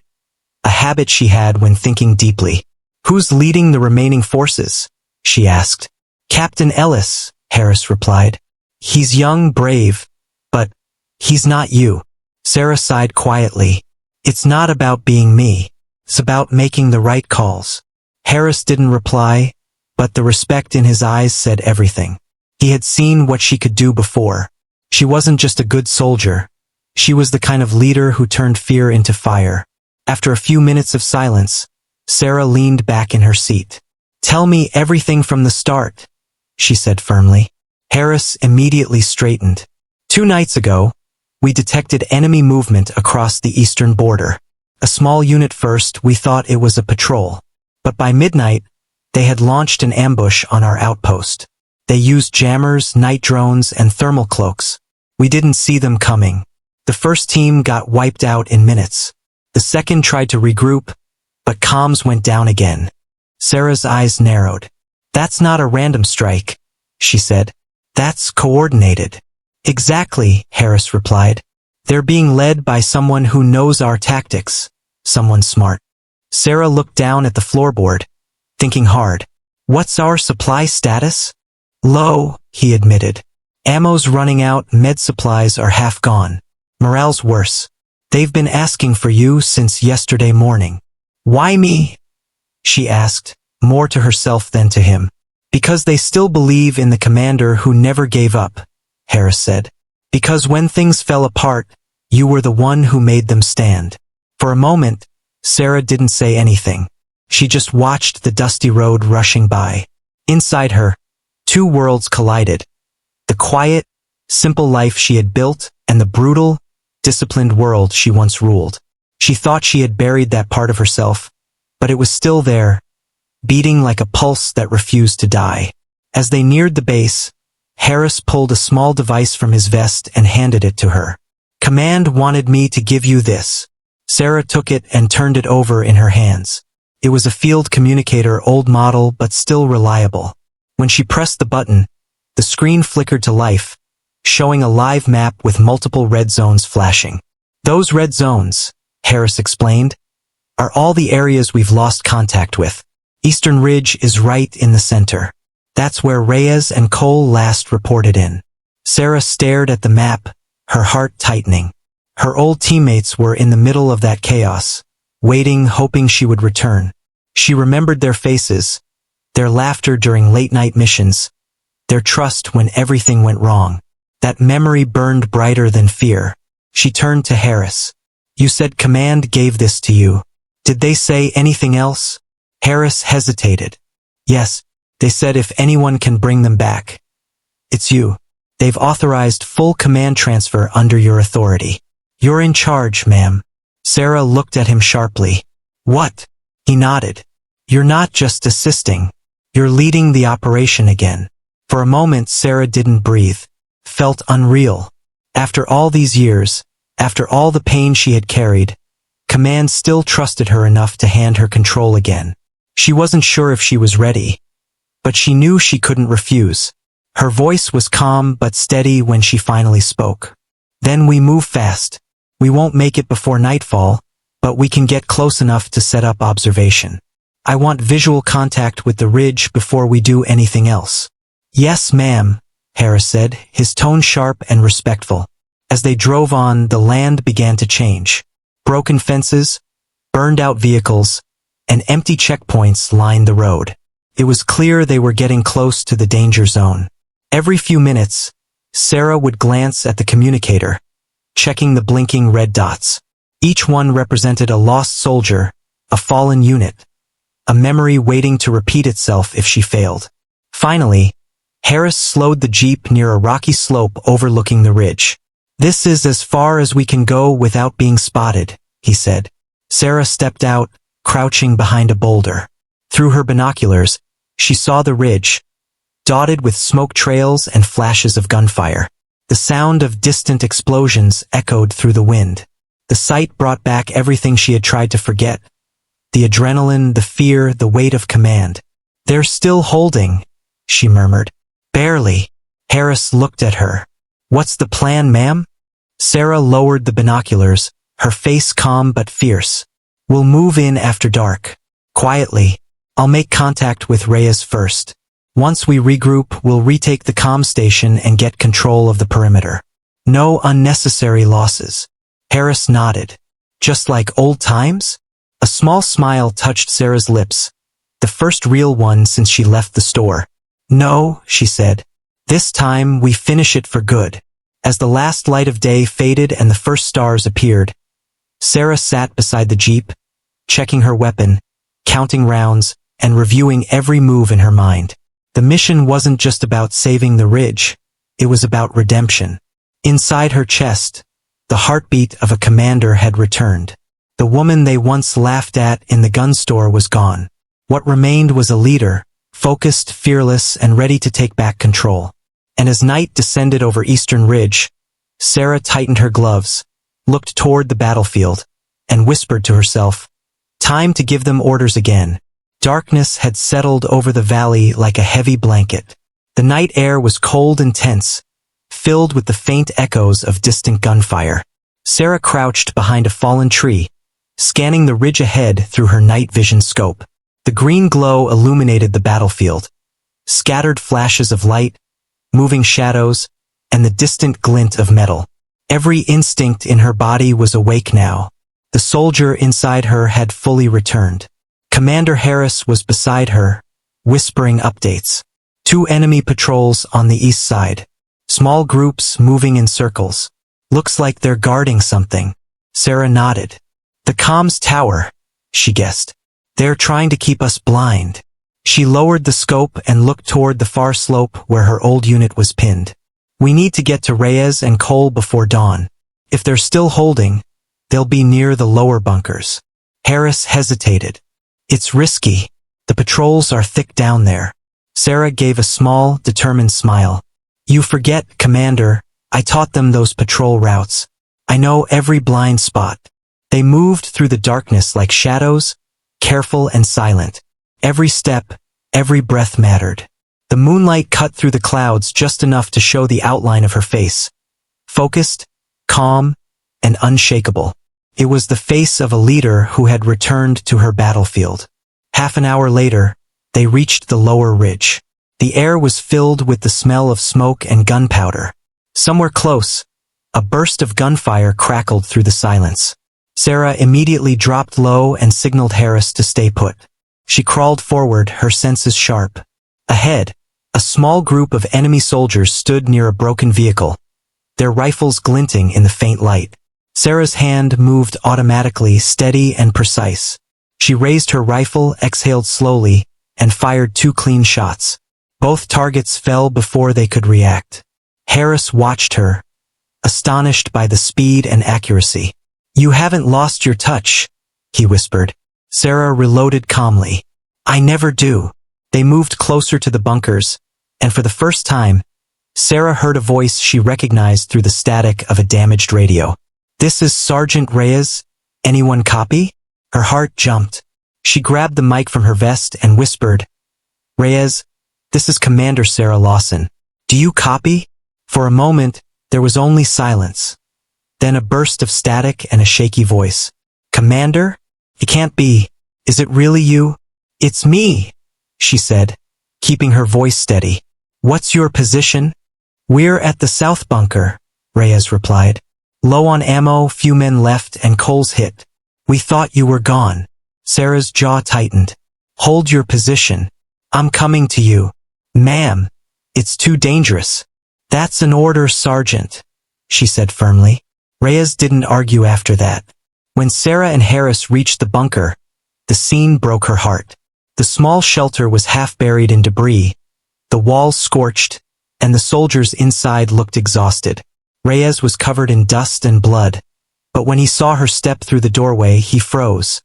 a habit she had when thinking deeply. Who's leading the remaining forces? She asked. Captain Ellis, Harris replied. He's young, brave, but he's not you. Sarah sighed quietly. It's not about being me. It's about making the right calls. Harris didn't reply, but the respect in his eyes said everything. He had seen what she could do before. She wasn't just a good soldier. She was the kind of leader who turned fear into fire. After a few minutes of silence, Sarah leaned back in her seat. Tell me everything from the start, she said firmly. Harris immediately straightened. 2 nights ago, we detected enemy movement across the eastern border. A small unit first, we thought it was a patrol. But by midnight, they had launched an ambush on our outpost. They used jammers, night drones, and thermal cloaks. We didn't see them coming. The first team got wiped out in minutes. The second tried to regroup, but comms went down again. Sarah's eyes narrowed. That's not a random strike, she said. That's coordinated. Exactly, Harris replied. They're being led by someone who knows our tactics. Someone smart. Sarah looked down at the floorboard, thinking hard. What's our supply status? Low, he admitted. Ammo's running out, med supplies are half gone. Morale's worse. They've been asking for you since yesterday morning. Why me? She asked, more to herself than to him. Because they still believe in the commander who never gave up, Harris said. Because when things fell apart, you were the one who made them stand. For a moment, Sarah didn't say anything. She just watched the dusty road rushing by. Inside her, 2 worlds collided. The quiet, simple life she had built and the brutal, disciplined world she once ruled. She thought she had buried that part of herself, but it was still there, beating like a pulse that refused to die. As they neared the base, Harris pulled a small device from his vest and handed it to her. Command wanted me to give you this. Sarah took it and turned it over in her hands. It was a field communicator, old model but still reliable. When she pressed the button, the screen flickered to life, showing a live map with multiple red zones flashing. Those red zones, Harris explained, are all the areas we've lost contact with. Eastern Ridge is right in the center. That's where Reyes and Cole last reported in. Sarah stared at the map, her heart tightening. Her old teammates were in the middle of that chaos, waiting, hoping she would return. She remembered their faces, their laughter during late-night missions, their trust when everything went wrong. That memory burned brighter than fear. She turned to Harris. You said command gave this to you. Did they say anything else? Harris hesitated. Yes, they said if anyone can bring them back, it's you. They've authorized full command transfer under your authority. You're in charge, ma'am. Sarah looked at him sharply. What? He nodded. You're not just assisting. You're leading the operation again. For a moment, Sarah didn't breathe. Felt unreal. After all these years, after all the pain she had carried, command still trusted her enough to hand her control again. She wasn't sure if she was ready, but she knew she couldn't refuse. Her voice was calm but steady when she finally spoke. Then we move fast. We won't make it before nightfall, but we can get close enough to set up observation. I want visual contact with the ridge before we do anything else. Yes, ma'am, Harris said, his tone sharp and respectful. As they drove on, the land began to change. Broken fences, burned-out vehicles, and empty checkpoints lined the road. It was clear they were getting close to the danger zone. Every few minutes, Sarah would glance at the communicator, checking the blinking red dots. Each one represented a lost soldier, a fallen unit, a memory waiting to repeat itself if she failed. Finally, Harris slowed the jeep near a rocky slope overlooking the ridge. This is as far as we can go without being spotted, he said. Sarah stepped out, crouching behind a boulder. Through her binoculars, she saw the ridge, dotted with smoke trails and flashes of gunfire. The sound of distant explosions echoed through the wind. The sight brought back everything she had tried to forget. The adrenaline, the fear, the weight of command. They're still holding, she murmured. Barely. Harris looked at her. What's the plan, ma'am? Sarah lowered the binoculars, her face calm but fierce. We'll move in after dark. Quietly. I'll make contact with Reyes first. Once we regroup, we'll retake the comm station and get control of the perimeter. No unnecessary losses. Harris nodded. Just like old times? A small smile touched Sarah's lips, the first real one since she left the store. No, she said. This time we finish it for good. As the last light of day faded and the first stars appeared, Sarah sat beside the jeep, checking her weapon, counting rounds, and reviewing every move in her mind. The mission wasn't just about saving the ridge, it was about redemption. Inside her chest, the heartbeat of a commander had returned. The woman they once laughed at in the gun store was gone. What remained was a leader, focused, fearless, and ready to take back control. And as night descended over Eastern Ridge, Sarah tightened her gloves, looked toward the battlefield, and whispered to herself, "Time to give them orders again." Darkness had settled over the valley like a heavy blanket. The night air was cold and tense, filled with the faint echoes of distant gunfire. Sarah crouched behind a fallen tree, scanning the ridge ahead through her night vision scope. The green glow illuminated the battlefield. Scattered flashes of light, moving shadows, and the distant glint of metal. Every instinct in her body was awake now. The soldier inside her had fully returned. Commander Harris was beside her, whispering updates. 2 enemy patrols on the east side. Small groups moving in circles. Looks like they're guarding something. Sarah nodded. The comms tower, she guessed. They're trying to keep us blind. She lowered the scope and looked toward the far slope where her old unit was pinned. We need to get to Reyes and Cole before dawn. If they're still holding, they'll be near the lower bunkers. Harris hesitated. It's risky. The patrols are thick down there. Sarah gave a small, determined smile. You forget, Commander, I taught them those patrol routes. I know every blind spot. They moved through the darkness like shadows, careful and silent. Every step, every breath mattered. The moonlight cut through the clouds just enough to show the outline of her face. Focused, calm, and unshakable. It was the face of a leader who had returned to her battlefield. Half an hour later, they reached the lower ridge. The air was filled with the smell of smoke and gunpowder. Somewhere close, a burst of gunfire crackled through the silence. Sarah immediately dropped low and signaled Harris to stay put. She crawled forward, her senses sharp. Ahead, a small group of enemy soldiers stood near a broken vehicle, their rifles glinting in the faint light. Sarah's hand moved automatically, steady and precise. She raised her rifle, exhaled slowly, and fired 2 clean shots. Both targets fell before they could react. Harris watched her, astonished by the speed and accuracy. You haven't lost your touch, he whispered. Sarah reloaded calmly. I never do. They moved closer to the bunkers, and for the first time, Sarah heard a voice she recognized through the static of a damaged radio. This is Sergeant Reyes. Anyone copy? Her heart jumped. She grabbed the mic from her vest and whispered, Reyes, this is Commander Sarah Lawson. Do you copy? For a moment, there was only silence. Then a burst of static and a shaky voice. Commander? It can't be. Is it really you? It's me, she said, keeping her voice steady. What's your position? We're at the south bunker, Reyes replied. Low on ammo, few men left, and Cole's hit. We thought you were gone. Sarah's jaw tightened. Hold your position. I'm coming to you. Ma'am, it's too dangerous. That's an order, Sergeant, she said firmly. Reyes didn't argue after that. When Sarah and Harris reached the bunker, the scene broke her heart. The small shelter was half buried in debris, the walls scorched, and the soldiers inside looked exhausted. Reyes was covered in dust and blood, but when he saw her step through the doorway, he froze,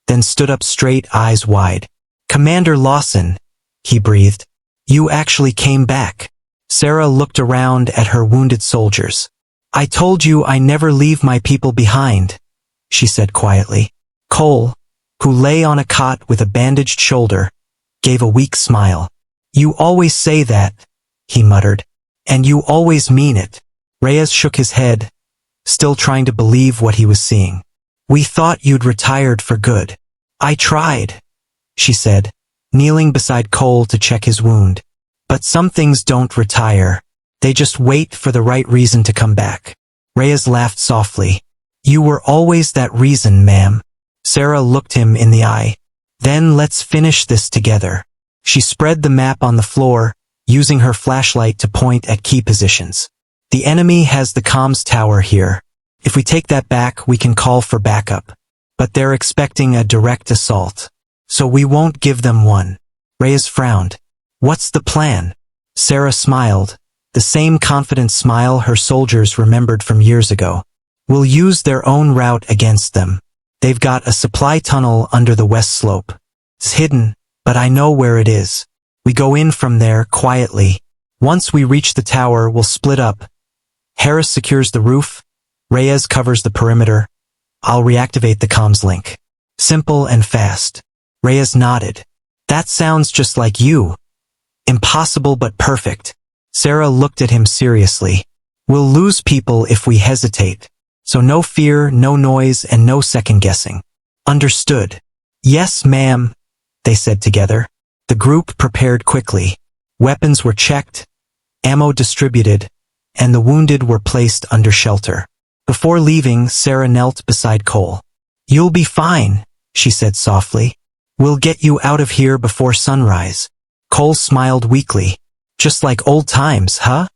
then stood up straight, eyes wide. Commander Lawson, he breathed. You actually came back. Sarah looked around at her wounded soldiers. I told you I never leave my people behind, she said quietly. Cole, who lay on a cot with a bandaged shoulder, gave a weak smile. You always say that, he muttered. And you always mean it. Reyes shook his head, still trying to believe what he was seeing. We thought you'd retired for good. I tried, she said, kneeling beside Cole to check his wound. But some things don't retire. They just wait for the right reason to come back. Reyes laughed softly. You were always that reason, ma'am. Sarah looked him in the eye. Then let's finish this together. She spread the map on the floor, using her flashlight to point at key positions. The enemy has the comms tower here. If we take that back, we can call for backup. But they're expecting a direct assault. So we won't give them one. Reyes frowned. What's the plan? Sarah smiled, the same confident smile her soldiers remembered from years ago. We'll use their own route against them. They've got a supply tunnel under the west slope. It's hidden, but I know where it is. We go in from there quietly. Once we reach the tower, we'll split up. Harris secures the roof. Reyes covers the perimeter. I'll reactivate the comms link. Simple and fast. Reyes nodded. That sounds just like you. Impossible but perfect. Sarah looked at him seriously. We'll lose people if we hesitate. So no fear, no noise, and no second guessing. Understood. Yes, ma'am, they said together. The group prepared quickly. Weapons were checked, ammo distributed, and the wounded were placed under shelter. Before leaving, Sarah knelt beside Cole. You'll be fine, she said softly. We'll get you out of here before sunrise. Cole smiled weakly. Just like old times, huh?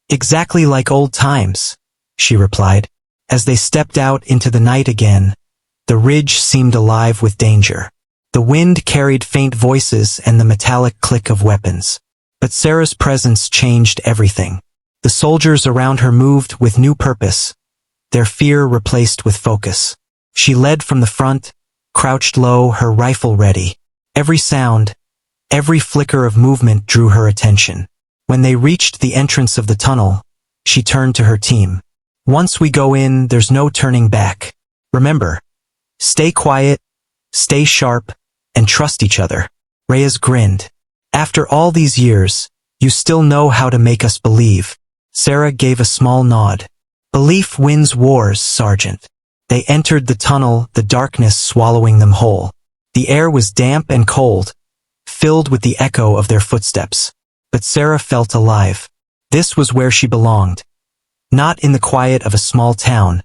Exactly like old times, she replied. As they stepped out into the night again, the ridge seemed alive with danger. The wind carried faint voices and the metallic click of weapons. But Sarah's presence changed everything. The soldiers around her moved with new purpose, their fear replaced with focus. She led from the front, crouched low, her rifle ready. Every sound, every flicker of movement drew her attention. When they reached the entrance of the tunnel, she turned to her team. Once we go in, there's no turning back. Remember, stay quiet, stay sharp, and trust each other. Reyes grinned. After all these years, you still know how to make us believe. Sarah gave a small nod. Belief wins wars, Sergeant. They entered the tunnel, the darkness swallowing them whole. The air was damp and cold, filled with the echo of their footsteps. But Sarah felt alive. This was where she belonged. Not in the quiet of a small town,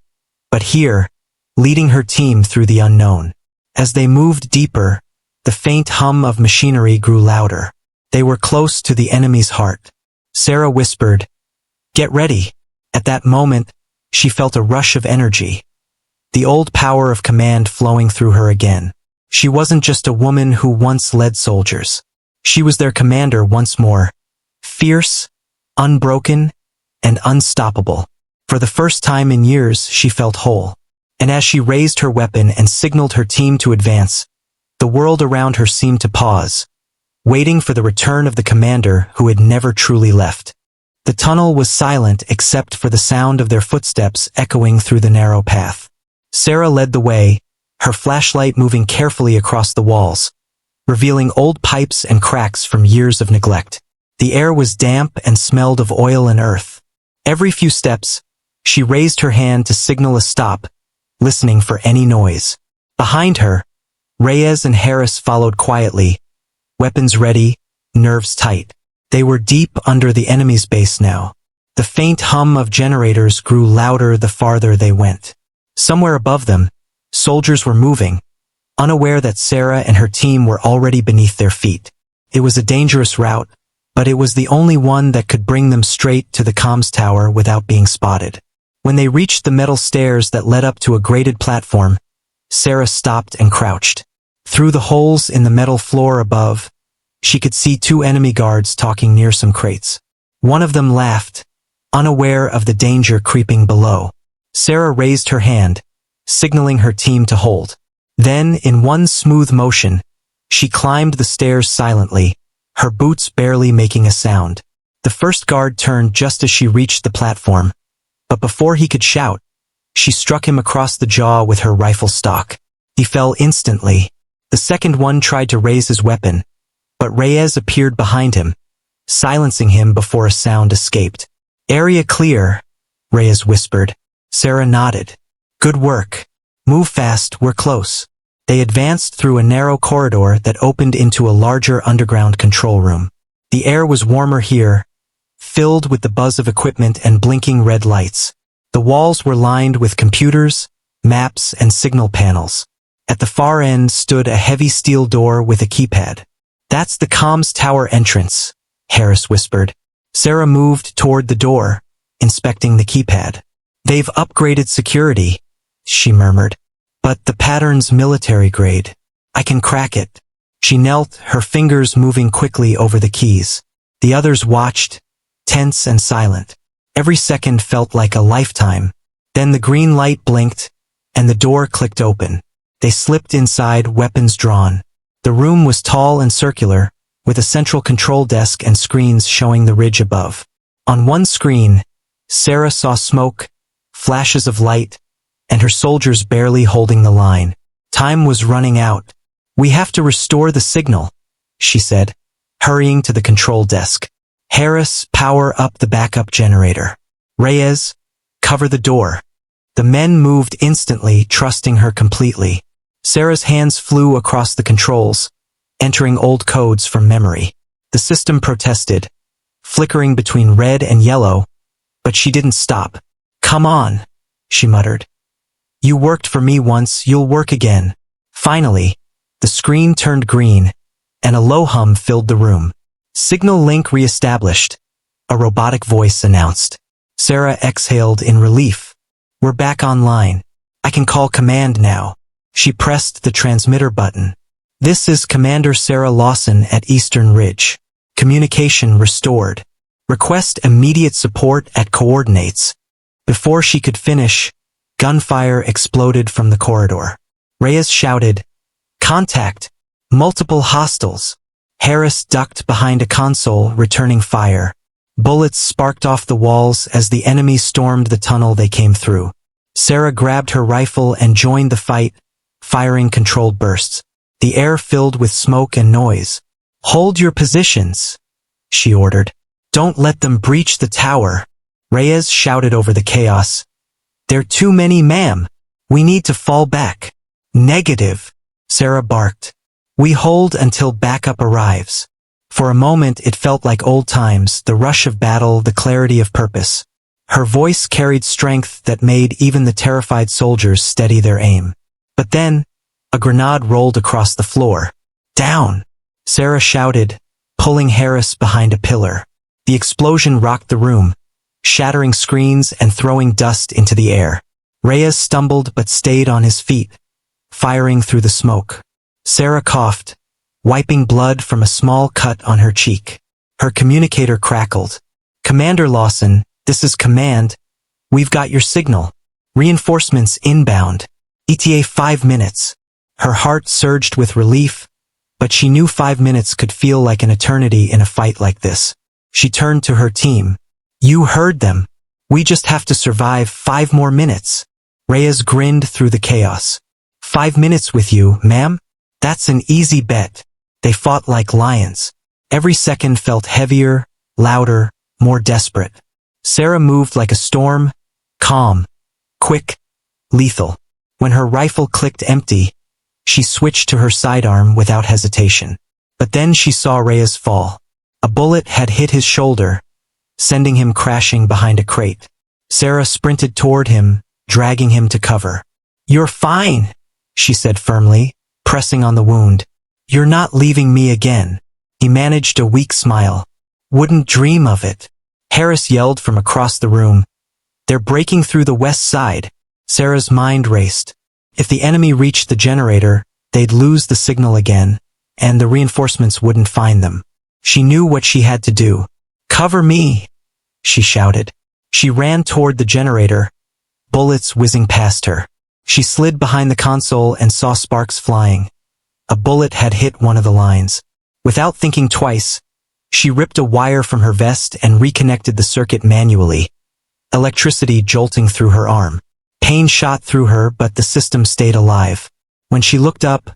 but here, leading her team through the unknown. As they moved deeper, the faint hum of machinery grew louder. They were close to the enemy's heart. Sarah whispered, "Get ready." At that moment, she felt a rush of energy. The old power of command flowing through her again. She wasn't just a woman who once led soldiers. She was their commander once more. Fierce, unbroken, and unstoppable. For the first time in years, she felt whole. And as she raised her weapon and signaled her team to advance, the world around her seemed to pause, waiting for the return of the commander who had never truly left. The tunnel was silent except for the sound of their footsteps echoing through the narrow path. Sarah led the way, her flashlight moving carefully across the walls, revealing old pipes and cracks from years of neglect. The air was damp and smelled of oil and earth. Every few steps, she raised her hand to signal a stop, listening for any noise. Behind her, Reyes and Harris followed quietly, weapons ready, nerves tight. They were deep under the enemy's base now. The faint hum of generators grew louder the farther they went. Somewhere above them, soldiers were moving, unaware that Sarah and her team were already beneath their feet. It was a dangerous route, but it was the only one that could bring them straight to the comms tower without being spotted. When they reached the metal stairs that led up to a grated platform, Sarah stopped and crouched. Through the holes in the metal floor above, she could see two enemy guards talking near some crates. One of them laughed, unaware of the danger creeping below. Sarah raised her hand, signaling her team to hold. Then, in one smooth motion, she climbed the stairs silently, her boots barely making a sound. The first guard turned just as she reached the platform, but before he could shout, she struck him across the jaw with her rifle stock. He fell instantly. The second one tried to raise his weapon, but Reyes appeared behind him, silencing him before a sound escaped. "Area clear," Reyes whispered. Sarah nodded. "Good work. Move fast, we're close." They advanced through a narrow corridor that opened into a larger underground control room. The air was warmer here, filled with the buzz of equipment and blinking red lights. The walls were lined with computers, maps, and signal panels. At the far end stood a heavy steel door with a keypad. "That's the comms tower entrance," Harris whispered. Sarah moved toward the door, inspecting the keypad. "They've upgraded security," she murmured. "But the pattern's military grade. I can crack it." She knelt, her fingers moving quickly over the keys. The others watched, tense and silent. Every second felt like a lifetime. Then the green light blinked, and the door clicked open. They slipped inside, weapons drawn. The room was tall and circular, with a central control desk and screens showing the ridge above. On one screen, Sarah saw smoke, flashes of light, and her soldiers barely holding the line. Time was running out. "We have to restore the signal," she said, hurrying to the control desk. "Harris, power up the backup generator. Reyes, cover the door." The men moved instantly, trusting her completely. Sarah's hands flew across the controls, entering old codes from memory. The system protested, flickering between red and yellow, but she didn't stop. "Come on," she muttered. "You worked for me once, you'll work again." Finally, the screen turned green, and a low hum filled the room. "Signal link reestablished," a robotic voice announced. Sarah exhaled in relief. "We're back online. I can call command now." She pressed the transmitter button. "This is Commander Sarah Lawson at Eastern Ridge. Communication restored. Request immediate support at coordinates." Before she could finish, gunfire exploded from the corridor. Reyes shouted, "Contact! Multiple hostiles!" Harris ducked behind a console, returning fire. Bullets sparked off the walls as the enemy stormed the tunnel they came through. Sarah grabbed her rifle and joined the fight, firing controlled bursts. The air filled with smoke and noise. "Hold your positions," she ordered. "Don't let them breach the tower." Reyes shouted over the chaos. "They're too many, ma'am. We need to fall back." "Negative," Sarah barked. "We hold until backup arrives." For a moment it felt like old times, the rush of battle, the clarity of purpose. Her voice carried strength that made even the terrified soldiers steady their aim. But then, a grenade rolled across the floor. "Down!" Sarah shouted, pulling Harris behind a pillar. The explosion rocked the room, shattering screens and throwing dust into the air. Reyes stumbled but stayed on his feet, firing through the smoke. Sarah coughed, wiping blood from a small cut on her cheek. Her communicator crackled. "Commander Lawson, this is command. We've got your signal. Reinforcements inbound. ETA 5 minutes. Her heart surged with relief, but she knew 5 minutes could feel like an eternity in a fight like this. She turned to her team. "You heard them. We just have to survive 5 more minutes." Reyes grinned through the chaos. "5 minutes with you, ma'am? That's an easy bet." They fought like lions. Every second felt heavier, louder, more desperate. Sarah moved like a storm, calm, quick, lethal. When her rifle clicked empty, she switched to her sidearm without hesitation. But then she saw Reyes fall. A bullet had hit his shoulder, sending him crashing behind a crate. Sarah sprinted toward him, dragging him to cover. "You're fine," she said firmly, pressing on the wound. "You're not leaving me again." He managed a weak smile. "Wouldn't dream of it." Harris yelled from across the room. "They're breaking through the west side." Sarah's mind raced. If the enemy reached the generator, they'd lose the signal again, and the reinforcements wouldn't find them. She knew what she had to do. "Cover me," she shouted. She ran toward the generator, bullets whizzing past her. She slid behind the console and saw sparks flying. A bullet had hit one of the lines. Without thinking twice, she ripped a wire from her vest and reconnected the circuit manually, electricity jolting through her arm. Pain shot through her, but the system stayed alive. When she looked up,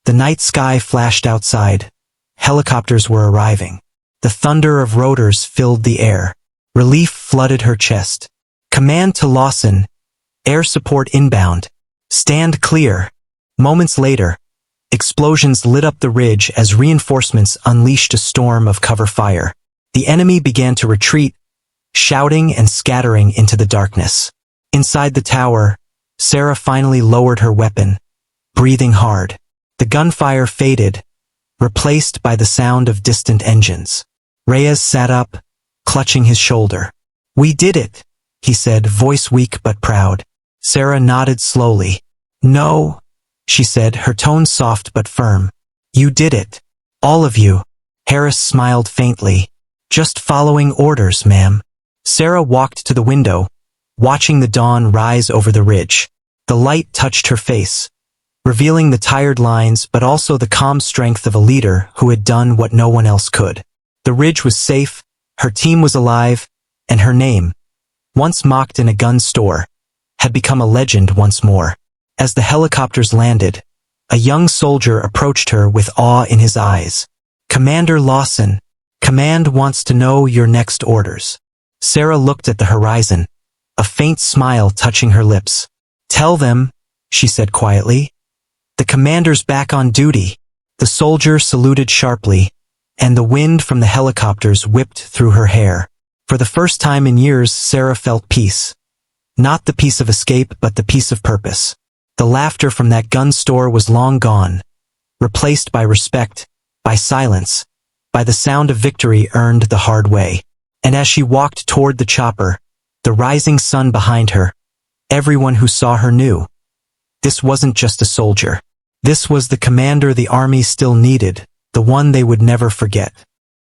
the night sky flashed outside. Helicopters were arriving. The thunder of rotors filled the air. Relief flooded her chest. "Command to Lawson. Air support inbound. Stand clear." Moments later, explosions lit up the ridge as reinforcements unleashed a storm of cover fire. The enemy began to retreat, shouting and scattering into the darkness. Inside the tower, Sarah finally lowered her weapon, breathing hard. The gunfire faded, replaced by the sound of distant engines. Reyes sat up, clutching his shoulder. "We did it," he said, voice weak but proud. Sarah nodded slowly. "No," she said, her tone soft but firm. "You did it. All of you." Harris smiled faintly. Just following orders, ma'am. Sarah walked to the window, watching the dawn rise over the ridge. The light touched her face, revealing the tired lines but also the calm strength of a leader who had done what no one else could. The ridge was safe, her team was alive, and her name, once mocked in a gun store, had become a legend once more. As the helicopters landed, a young soldier approached her with awe in his eyes. "Commander Lawson, Command wants to know your next orders." Sarah looked at the horizon, a faint smile touching her lips. "Tell them," she said quietly, "the commander's back on duty." The soldier saluted sharply, and the wind from the helicopters whipped through her hair. For the first time in years, Sarah felt peace. Not the peace of escape, but the peace of purpose. The laughter from that gun store was long gone, replaced by respect, by silence, by the sound of victory earned the hard way. And as she walked toward the chopper, the rising sun behind her, everyone who saw her knew. This wasn't just a soldier. This was the commander the army still needed, the one they would never forget.